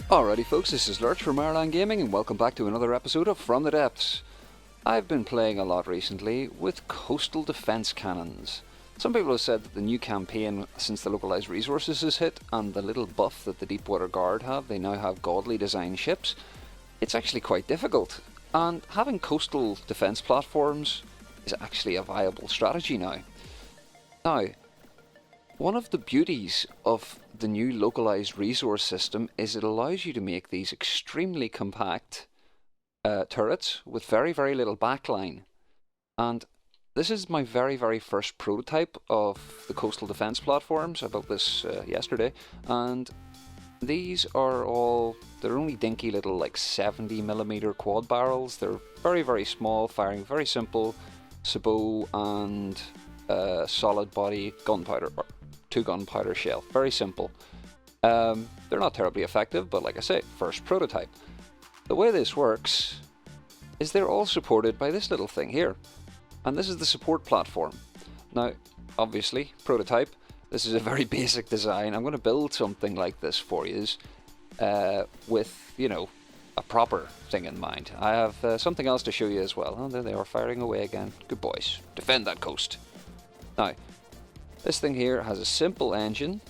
Alrighty folks, this is Lurch from Ireland Gaming and welcome back to another episode of From the Depths. I've been playing a lot recently with coastal defence cannons. Some people have said that the new campaign since the Localised Resources is hit and the little buff that the Deepwater Guard have, they now have godly designed ships. It's actually quite difficult, and having coastal defence platforms is actually a viable strategy now. Now, one of the beauties of the new localized resource system is it allows you to make these extremely compact turrets with very, very little backline. And this is my very first prototype of the coastal defense platforms. I built this yesterday, and these are they're only dinky little like 70mm quad barrels. They're very small, firing very simple sabot and solid body gunpowder. Two gunpowder shell. Very simple. They're not terribly effective, but like I say, first prototype. The way this works is they're all supported by this little thing here. And this is the support platform. Now, obviously, prototype. This is a very basic design. I'm going to build something like this for you with, a proper thing in mind. I have something else to show you as well. Oh, there they are, firing away again. Good boys. Defend that coast. Now, this thing here has a simple engine,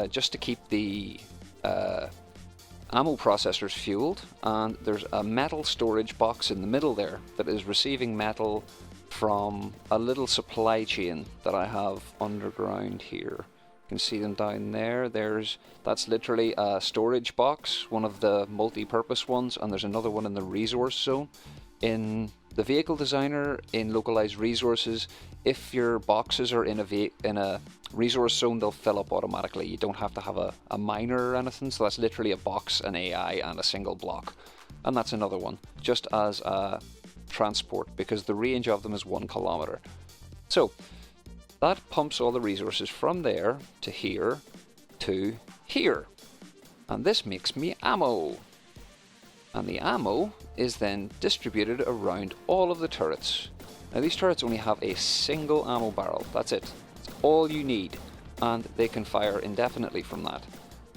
just to keep the ammo processors fueled, and there's a metal storage box in the middle there that is receiving metal from a little supply chain that I have underground here. You can see them down there. That's literally a storage box, one of the multi-purpose ones, and there's another one in the resource zone. In the vehicle designer, in localized resources, if your boxes are in a resource zone, they'll fill up automatically. You don't have to have a miner or anything, so that's literally a box, an AI, and a single block. And that's another one, just as a transport, because the range of them is 1 kilometer. So that pumps all the resources from there to here to here. And this makes me ammo. And the ammo is then distributed around all of the turrets. Now these turrets only have a single ammo barrel, that's it. It's all you need, and they can fire indefinitely from that,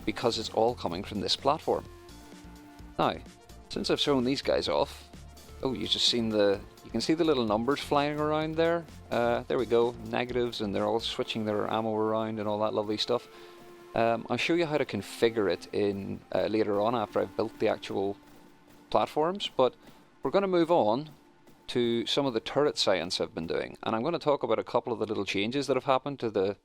because it's all coming from this platform. Now, since I've shown these guys off, you can see the little numbers flying around there. There we go, negatives, and they're all switching their ammo around and all that lovely stuff. I'll show you how to configure it in later on after I've built the actual platforms, but we're going to move on to some of the turret science I've been doing, and I'm going to talk about a couple of the little changes that have happened to the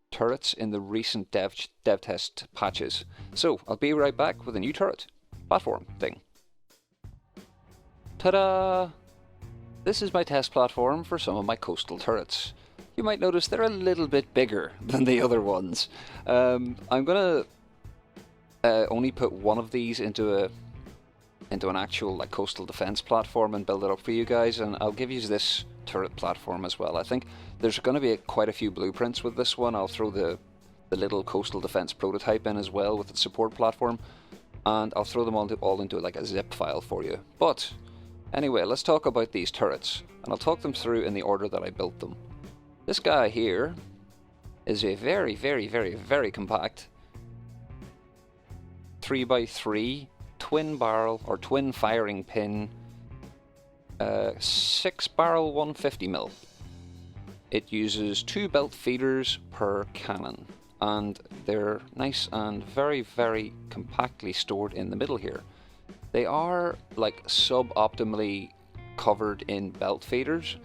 turrets in the recent dev test patches. So I'll be right back with a new turret platform thing. Ta-da! This is my test platform for some of my coastal turrets. You might notice they're a little bit bigger than the other ones. I'm going to only put one of these into an actual coastal defense platform and build it up for you guys, and I'll give you this turret platform as well. I think there's going to be quite a few blueprints with this one. I'll throw the little coastal defense prototype in as well with the support platform, and I'll throw them all into a zip file for you. But anyway, let's talk about these turrets, and I'll talk them through in the order that I built them. This guy here is a very compact 3x3 twin barrel or twin firing pin 6 barrel 150mm. It uses 2 belt feeders per cannon, and they're nice and very compactly stored in the middle here. They are suboptimally covered in belt feeders,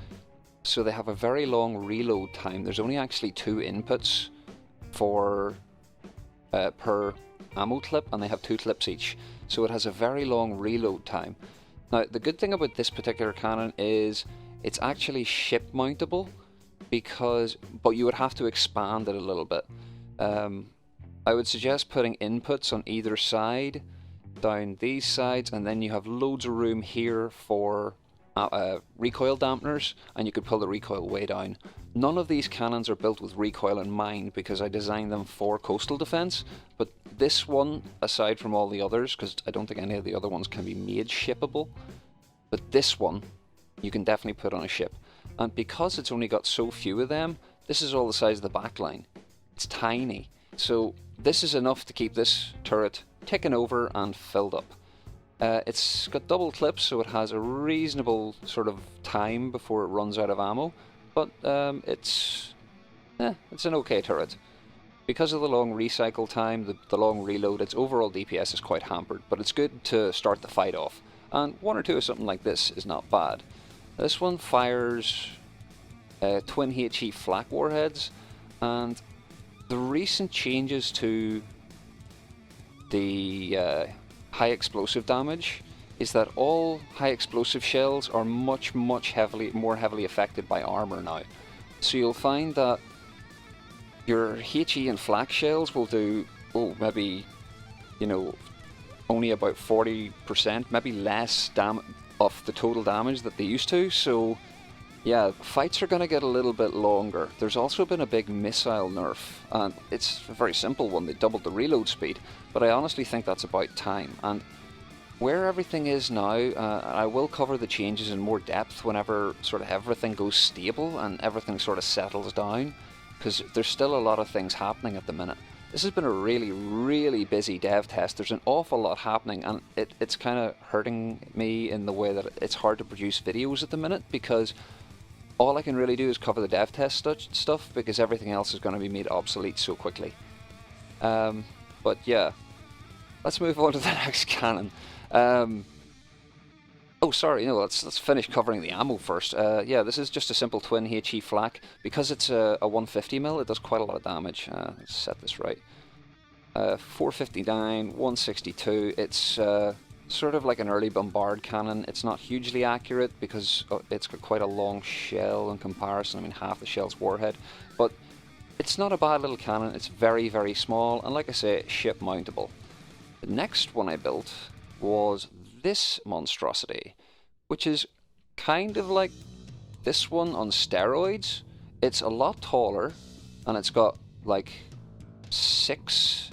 so they have a very long reload time. There's only actually 2 inputs for per ammo clip, and they have 2 clips each, so it has a very long reload time. Now the good thing about this particular cannon is it's actually ship mountable, but you would have to expand it a little bit. I would suggest putting inputs on either side, down these sides, and then you have loads of room here for recoil dampeners, and you could pull the recoil way down. None of these cannons are built with recoil in mind because I designed them for coastal defense, but this one, aside from all the others, because I don't think any of the other ones can be made shippable, but this one you can definitely put on a ship. And because it's only got so few of them, this is all the size of the backline. It's tiny. So this is enough to keep this turret ticking over and filled up. It's got double clips, so it has a reasonable sort of time before it runs out of ammo, but it's an okay turret. Because of the long recycle time, the long reload, its overall DPS is quite hampered, but it's good to start the fight off. And 1 or 2 of something like this is not bad. This one fires twin HE flak warheads, and the recent changes to the high explosive damage is that all high explosive shells are much more heavily affected by armor now. So you'll find that your HE and flak shells will do, maybe, only about 40%, maybe less of the total damage that they used to. So yeah, fights are going to get a little bit longer. There's also been a big missile nerf, and it's a very simple one. They doubled the reload speed, but I honestly think that's about time. And where everything is now, I will cover the changes in more depth whenever sort of everything goes stable and everything sort of settles down, because there's still a lot of things happening at the minute. This has been a really busy dev test. There's an awful lot happening, and it's kind of hurting me in the way that it's hard to produce videos at the minute, because all I can really do is cover the dev test stuff, because everything else is going to be made obsolete so quickly. But yeah, let's move on to the next cannon. Let's finish covering the ammo first. Yeah, this is just a simple twin HE flak. Because it's a 150mm, it does quite a lot of damage. Let's set this right. 459, 162. It's sort of like an early bombard cannon. It's not hugely accurate because it's got quite a long shell in comparison. I mean, half the shell's warhead. But it's not a bad little cannon. It's very small, and like I say, ship mountable. The next one I built was this monstrosity, which is kind of like this one on steroids. It's a lot taller, and it's got like 6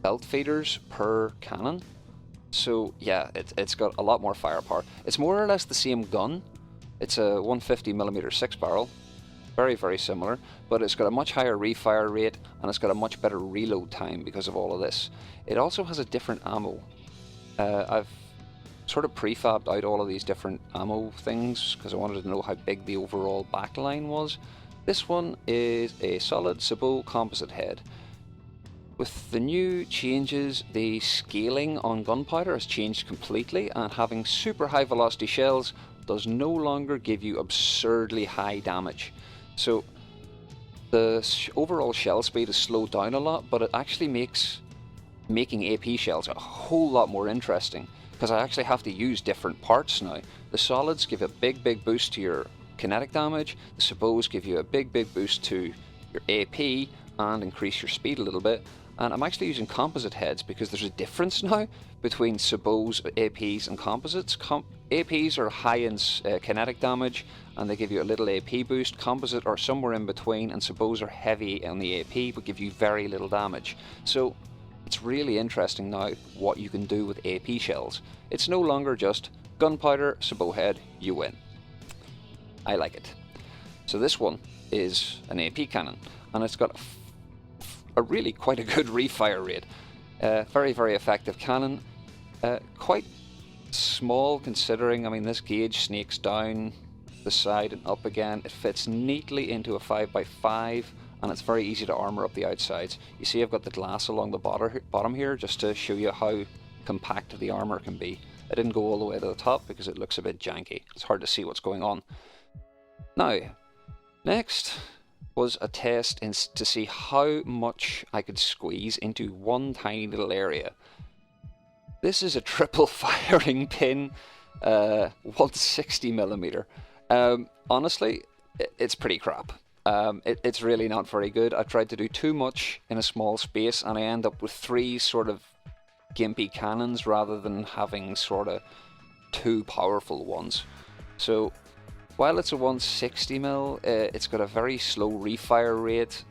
belt feeders per cannon. So yeah, it's got a lot more firepower. It's more or less the same gun. It's a 150mm 6-barrel, very similar, but it's got a much higher refire rate, and it's got a much better reload time because of all of this. It also has a different ammo. I've sort of prefabbed out all of these different ammo things because I wanted to know how big the overall backline was. This one is a solid sabot composite head. With the new changes, the scaling on gunpowder has changed completely, and having super high velocity shells does no longer give you absurdly high damage. So the overall shell speed is slowed down a lot, but it actually makes making AP shells a whole lot more interesting, because I actually have to use different parts now. The solids give a big boost to your kinetic damage, the sabots give you a big boost to your AP and increase your speed a little bit, and I'm actually using composite heads because there's a difference now between sabots, APs and composites. APs are high in kinetic damage and they give you a little AP boost. Composite are somewhere in between, and sabots are heavy on the AP but give you very little damage. So it's really interesting now what you can do with AP shells. It's no longer just gunpowder, sabot head, you win. I like it. So this one is an AP cannon, and it's got a really quite a good refire rate. Very effective cannon. Quite small considering, I mean, this gauge snakes down the side and up again. It fits neatly into a 5x5, and it's very easy to armor up the outsides. You see I've got the glass along the bottom here just to show you how compact the armor can be. I didn't go all the way to the top because it looks a bit janky. It's hard to see what's going on. Now, next was a test to see how much I could squeeze into one tiny little area. This is a triple firing pin, 160mm. Honestly, it's pretty crap. It's really not very good. I tried to do too much in a small space, and I end up with 3 sort of gimpy cannons rather than having sort of 2 powerful ones. So while it's a 160mm, it's got a very slow refire rate.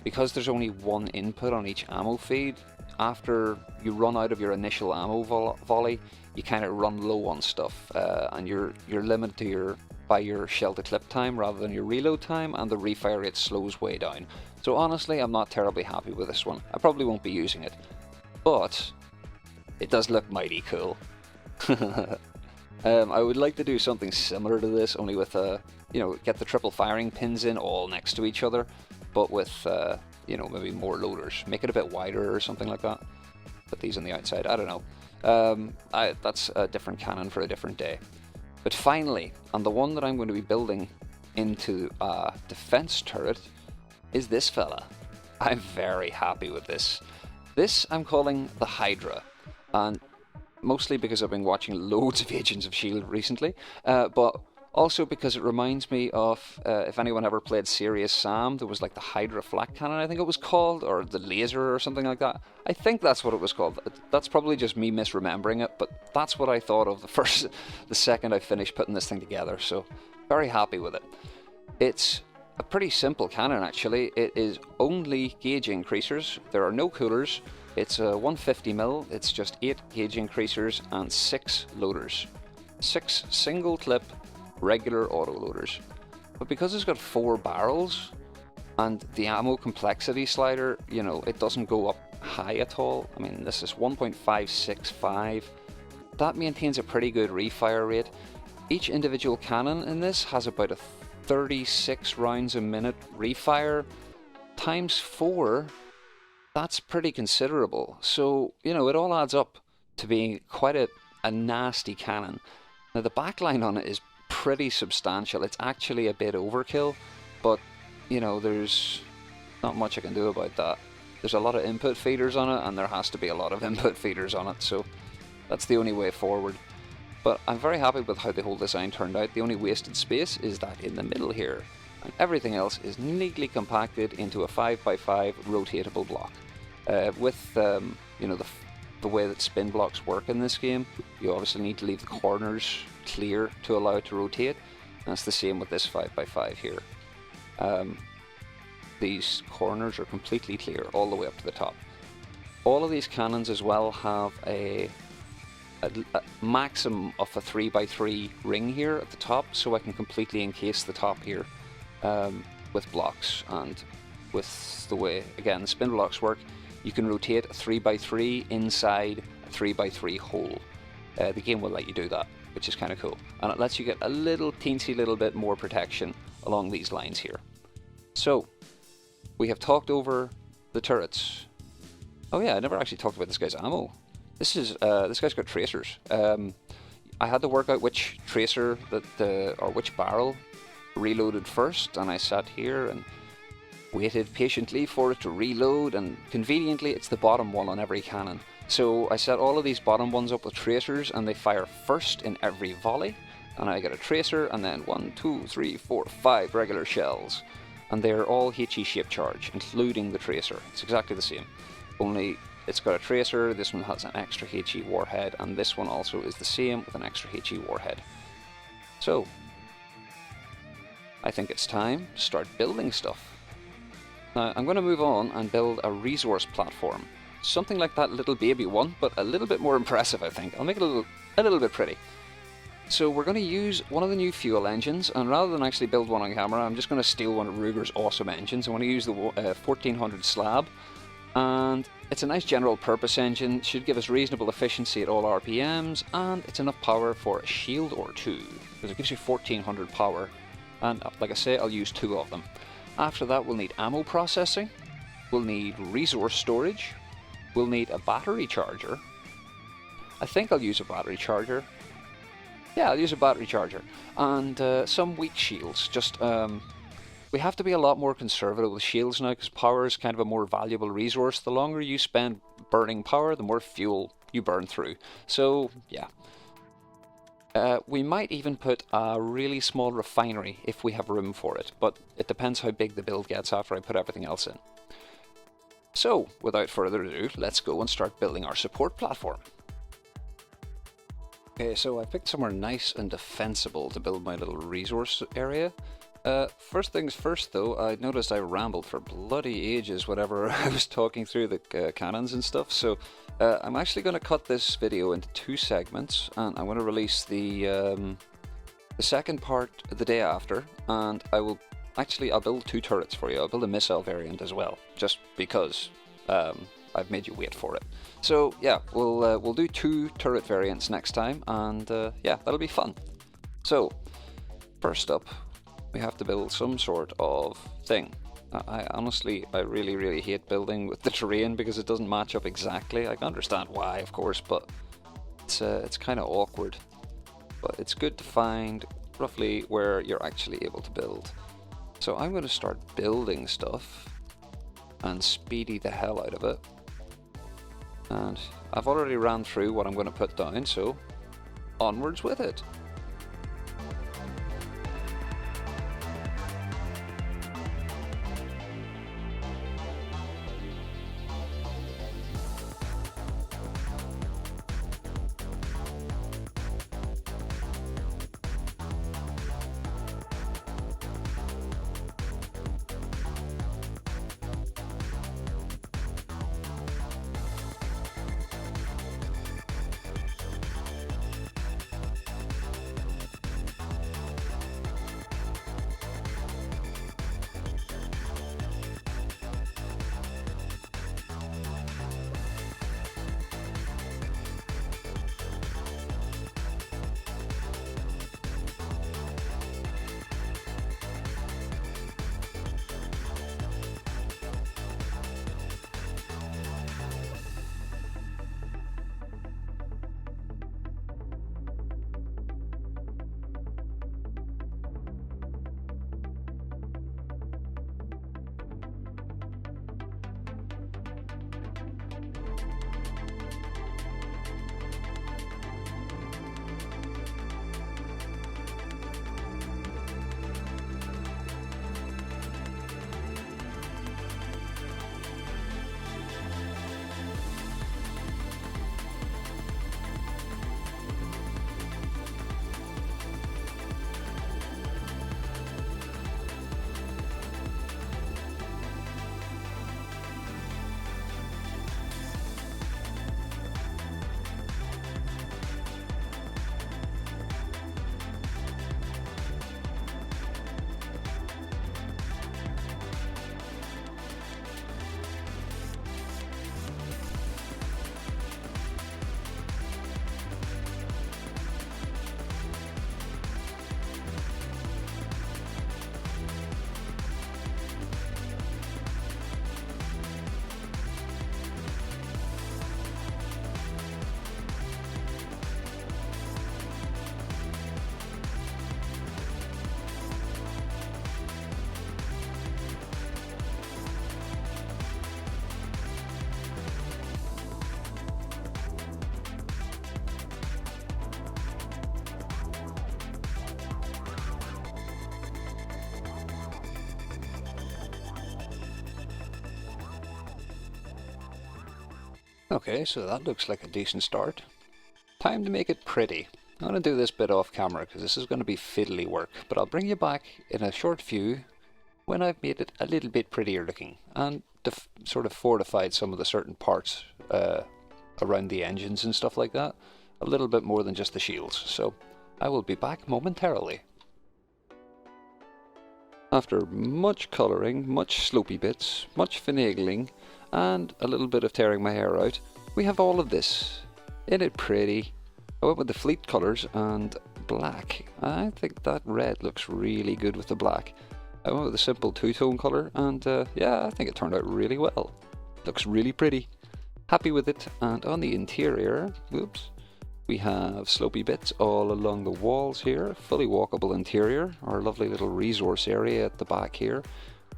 Because there's only 1 input on each ammo feed, after you run out of your initial ammo volley, you kind of run low on stuff, and you're limited to your by your shell to clip time rather than your reload time, and the refire rate slows way down. So honestly, I'm not terribly happy with this one. I probably won't be using it, but it does look mighty cool. I would like to do something similar to this, only with get the triple firing pins in all next to each other, but with maybe more loaders. Make it a bit wider or something like that. Put these on the outside. I don't know. That's a different cannon for a different day. But finally, and the one that I'm going to be building into a defense turret is this fella. I'm very happy with this. This I'm calling the Hydra, and mostly because I've been watching loads of Agents of S.H.I.E.L.D. recently, but also because it reminds me of, if anyone ever played Serious Sam, there was like the Hydra flak cannon, I think it was called, or the laser or something like that. I think that's what it was called. That's probably just me misremembering it, but that's what I thought of the second I finished putting this thing together, so very happy with it. It's a pretty simple cannon actually. It is only gauge increasers, there are no coolers. It's a 150mm, it's just 8 gauge increasers and 6 loaders. 6 single clip regular auto loaders. But because it's got 4 barrels and the ammo complexity slider, it doesn't go up high at all. I mean, this is 1.565. That maintains a pretty good refire rate. Each individual cannon in this has about a 36 rounds a minute refire. Times 4, that's pretty considerable. So, it all adds up to being quite a nasty cannon. Now, the backline on it is pretty substantial. It's actually a bit overkill, but, there's not much I can do about that. There's a lot of input feeders on it, and there has to be a lot of input feeders on it, so that's the only way forward. But I'm very happy with how the whole design turned out. The only wasted space is that in the middle here, and everything else is neatly compacted into a 5x5 rotatable block. With the way that spin blocks work in this game, you obviously need to leave the corners clear to allow it to rotate. That's the same with this 5x5 here. These corners are completely clear all the way up to the top. All of these cannons as well have a maximum of a 3x3 ring here at the top, so I can completely encase the top here with blocks. And with the way, again, the spin blocks work, you can rotate a 3x3 inside a 3x3 hole. The game will let you do that, which is kind of cool. And it lets you get a little teensy little bit more protection along these lines here. So, we have talked over the turrets. Oh yeah, I never actually talked about this guy's ammo. This guy's got tracers. I had to work out which tracer or which barrel reloaded first, and I sat here and waited patiently for it to reload, and conveniently it's the bottom one on every cannon. So I set all of these bottom ones up with tracers, and they fire first in every volley, and I get a tracer, and then 1, 2, 3, 4, 5 regular shells, and they're all HE shape charge, including the tracer. It's exactly the same, only it's got a tracer. This one has an extra HE warhead, and this one also is the same with an extra HE warhead. So I think it's time to start building stuff. Now, I'm going to move on and build a resource platform. Something like that little baby one, but a little bit more impressive, I think. I'll make it a little bit pretty. So we're going to use one of the new fuel engines, and rather than actually build one on camera, I'm just going to steal one of Ruger's awesome engines. I want to use the 1400 slab, and it's a nice general purpose engine. It should give us reasonable efficiency at all RPMs, and it's enough power for a shield or two, because it gives you 1400 power, and like I say, I'll use 2 of them. After that, we'll need ammo processing, we'll need resource storage, we'll need a battery charger. I think I'll use a battery charger. Yeah, I'll use a battery charger. And some weak shields. Just, we have to be a lot more conservative with shields now, because power is kind of a more valuable resource. The longer you spend burning power, the more fuel you burn through. So, yeah. We might even put a really small refinery if we have room for it, but it depends how big the build gets after I put everything else in. So, without further ado, let's go and start building our support platform. Okay, so I picked somewhere nice and defensible to build my little resource area. First things first though, I noticed I rambled for bloody ages whenever I was talking through the cannons and stuff, so I'm actually going to cut this video into 2 segments, and I'm going to release the the second part the day after, and I'll build 2 turrets for you. I'll build a missile variant as well, just because I've made you wait for it. So yeah, we'll do 2 turret variants next time, and yeah, that'll be fun. So first up, we have to build some sort of thing. I honestly really hate building with the terrain because it doesn't match up exactly. I can understand why, of course, but it's kind of awkward. But it's good to find roughly where you're actually able to build. So I'm going to start building stuff and speedy the hell out of it. And I've already ran through what I'm going to put down, so onwards with it. Okay, so that looks like a decent start. Time to make it pretty. I'm going to do this bit off camera because this is going to be fiddly work, but I'll bring you back in a short few when I've made it a little bit prettier looking and sort of fortified some of the certain parts around the engines and stuff like that. A little bit more than just the shields, so I will be back momentarily. After much colouring, much slopey bits, much finagling, and a little bit of tearing my hair out, we have all of this. Isn't it pretty? I went with the fleet colours and black. I think that red looks really good with the black. I went with a simple two-tone colour and yeah, I think it turned out really well. Looks really pretty. Happy with it. And on the interior, whoops, we have slopey bits all along the walls here, fully walkable interior, our lovely little resource area at the back here,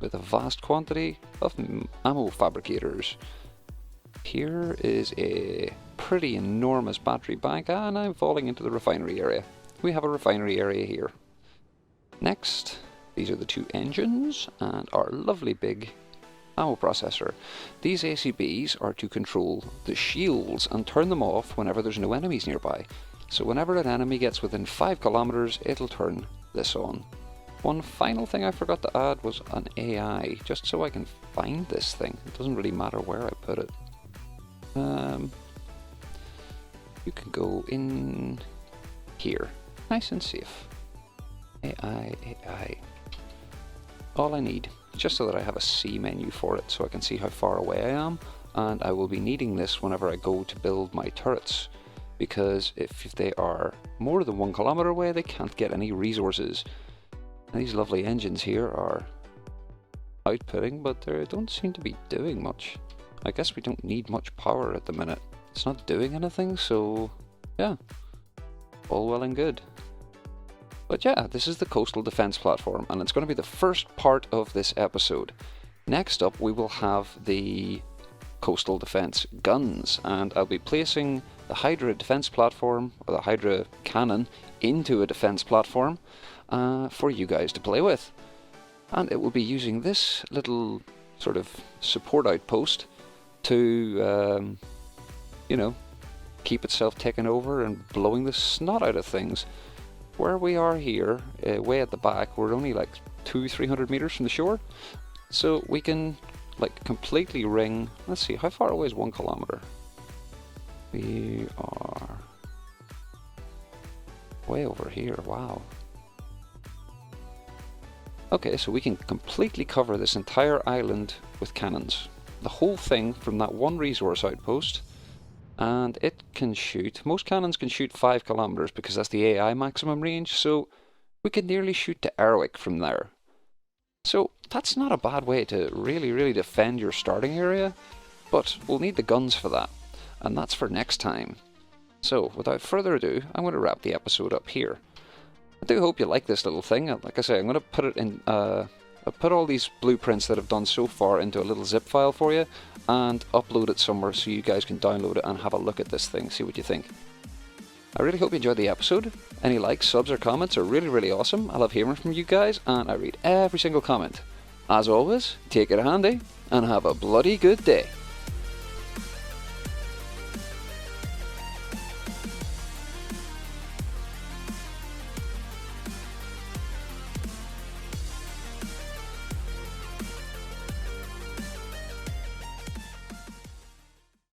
with a vast quantity of ammo fabricators. Here is a pretty enormous battery bank, and I'm falling into the refinery area. We have a refinery area here. Next, these are the two engines and our lovely big ammo processor. These ACBs are to control the shields and turn them off whenever there's no enemies nearby. So whenever an enemy gets within 5 kilometers, it'll turn this on. One final thing I forgot to add was an AI, just so I can find this thing. It doesn't really matter where I put it. You can go in here, nice and safe. AI. All I need, just so that I have a C menu for it so I can see how far away I am, and I will be needing this whenever I go to build my turrets, because if they are more than 1 kilometer away they can't get any resources. And these lovely engines here are outputting, but they don't seem to be doing much. I guess we don't need much power at the minute. It's not doing anything, so yeah, all well and good. But yeah, this is the coastal defense platform, and it's going to be the first part of this episode. Next up we will have the coastal defense guns, and I'll be placing the Hydra defense platform, or the Hydra cannon, into a defense platform for you guys to play with. And it will be using this little sort of support outpost to, you know, keep itself taken over and blowing the snot out of things. Where we are here, way at the back, we're only like 200-300 meters from the shore, so we can like completely ring. Let's see, how far away is 1 kilometer? We are way over here. Wow. Okay, so we can completely cover this entire island with cannons, the whole thing from that one resource outpost. And it can shoot, most cannons can shoot 5 kilometers because that's the AI maximum range, so we could nearly shoot to Erwick from there. So that's not a bad way to really defend your starting area, but we'll need the guns for that, and that's for next time. So without further ado, I'm going to wrap the episode up here. I do hope you like this little thing. Like I say, I'm going to put it in, I'll put all these blueprints that I've done so far into a little zip file for you and upload it somewhere so you guys can download it and have a look at this thing, see what you think. I really hope you enjoyed the episode. Any likes, subs or comments are really awesome. I love hearing from you guys and I read every single comment. As always, take it handy and have a bloody good day.